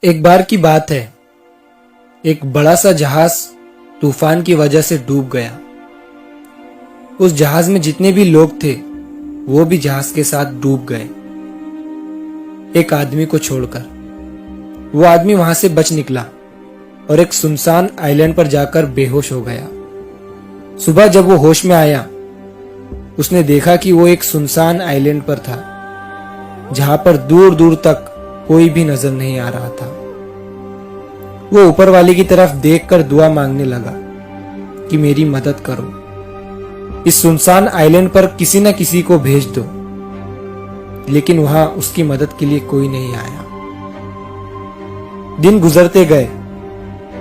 एक बार की बात है, एक बड़ा सा जहाज तूफान की वजह से डूब गया। उस जहाज में जितने भी लोग थे वो भी जहाज के साथ डूब गए, एक आदमी को छोड़कर। वो आदमी वहां से बच निकला और एक सुनसान आइलैंड पर जाकर बेहोश हो गया। सुबह जब वो होश में आया, उसने देखा कि वो एक सुनसान आइलैंड पर था, जहां पर दूर दूर तक कोई भी नजर नहीं आ रहा था। वो ऊपर वाले की तरफ देखकर दुआ मांगने लगा कि मेरी मदद करो, इस सुनसान आइलैंड पर किसी न किसी को भेज दो। लेकिन वहां उसकी मदद के लिए कोई नहीं आया। दिन गुजरते गए,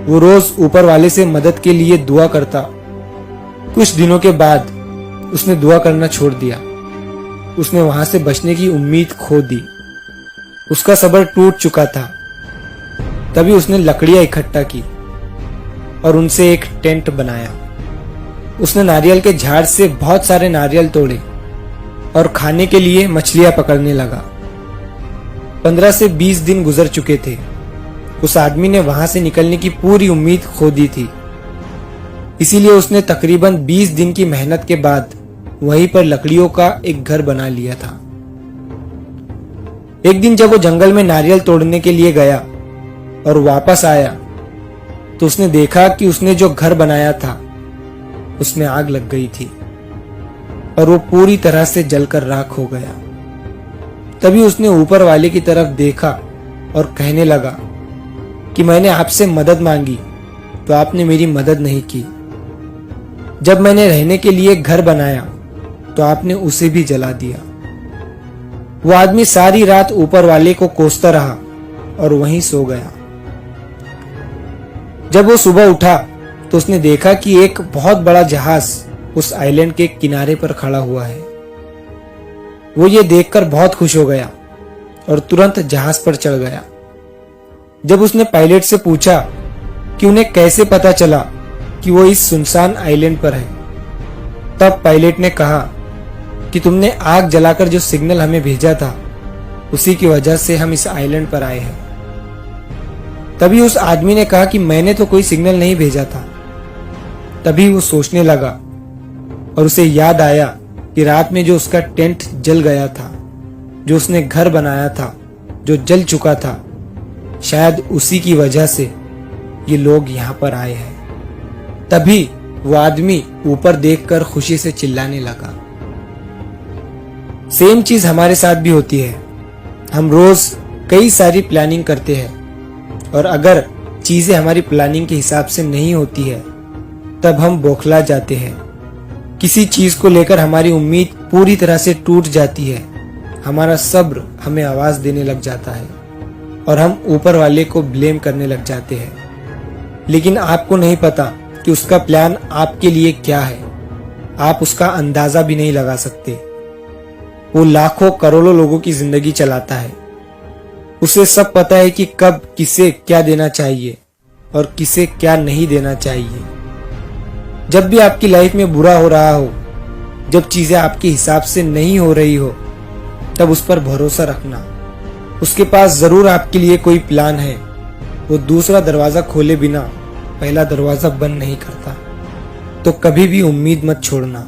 वो रोज ऊपर वाले से मदद के लिए दुआ करता। कुछ दिनों के बाद उसने दुआ करना छोड़ दिया। उसने वहां से बचने की उम्मीद खो दी। उसका सब्र टूट चुका था। तभी उसने लकड़ियां इकट्ठा की और उनसे एक टेंट बनाया। उसने नारियल के झाड़ से बहुत सारे नारियल तोड़े और खाने के लिए मछलियां पकड़ने लगा। 15 से 20 दिन गुजर चुके थे। उस आदमी ने वहां से निकलने की पूरी उम्मीद खो दी थी। इसीलिए उसने तकरीबन 20 दिन की मेहनत के बाद वहीं पर लकड़ियों का एक घर बना लिया था। एक दिन जब वो जंगल में नारियल तोड़ने के लिए गया और वापस आया, तो उसने देखा कि उसने जो घर बनाया था उसमें आग लग गई थी और वो पूरी तरह से जलकर राख हो गया। तभी उसने ऊपर वाले की तरफ देखा और कहने लगा कि मैंने आपसे मदद मांगी तो आपने मेरी मदद नहीं की। जब मैंने रहने के लिए घर बनाया तो आपने उसे भी जला दिया। वो आदमी सारी रात ऊपर वाले को कोसता रहा और वहीं सो गया। जब वो सुबह उठा तो उसने देखा कि एक बहुत बड़ा जहाज उस आइलैंड के किनारे पर खड़ा हुआ है। वो ये देखकर बहुत खुश हो गया और तुरंत जहाज पर चढ़ गया। जब उसने पायलट से पूछा कि उन्हें कैसे पता चला कि वो इस सुनसान आइलैंड पर है, तब पायलट ने कहा कि तुमने आग जलाकर जो सिग्नल हमें भेजा था उसी की वजह से हम इस आइलैंड पर आए हैं। तभी उस आदमी ने कहा कि मैंने तो कोई सिग्नल नहीं भेजा था। तभी वो सोचने लगा और उसे याद आया कि रात में जो उसका टेंट जल गया था, जो उसने घर बनाया था जो जल चुका था, शायद उसी की वजह से ये लोग यहाँ पर आए हैं। तभी वो आदमी ऊपर देखकर खुशी से चिल्लाने लगा। सेम चीज हमारे साथ भी होती है। हम रोज कई सारी प्लानिंग करते हैं और अगर चीजें हमारी प्लानिंग के हिसाब से नहीं होती है तब हम बौखला जाते हैं। किसी चीज को लेकर हमारी उम्मीद पूरी तरह से टूट जाती है। हमारा सब्र हमें आवाज देने लग जाता है और हम ऊपर वाले को ब्लेम करने लग जाते हैं। लेकिन आपको नहीं पता कि उसका प्लान आपके लिए क्या है। आप उसका अंदाजा भी नहीं लगा सकते। वो लाखों करोड़ों लोगों की जिंदगी चलाता है। उसे सब पता है कि कब किसे क्या देना चाहिए और किसे क्या नहीं देना चाहिए। जब भी आपकी लाइफ में बुरा हो रहा हो, जब चीजें आपके हिसाब से नहीं हो रही हो, तब उस पर भरोसा रखना। उसके पास जरूर आपके लिए कोई प्लान है। वो दूसरा दरवाजा खोले बिना पहला दरवाजा बंद नहीं करता। तो कभी भी उम्मीद मत छोड़ना।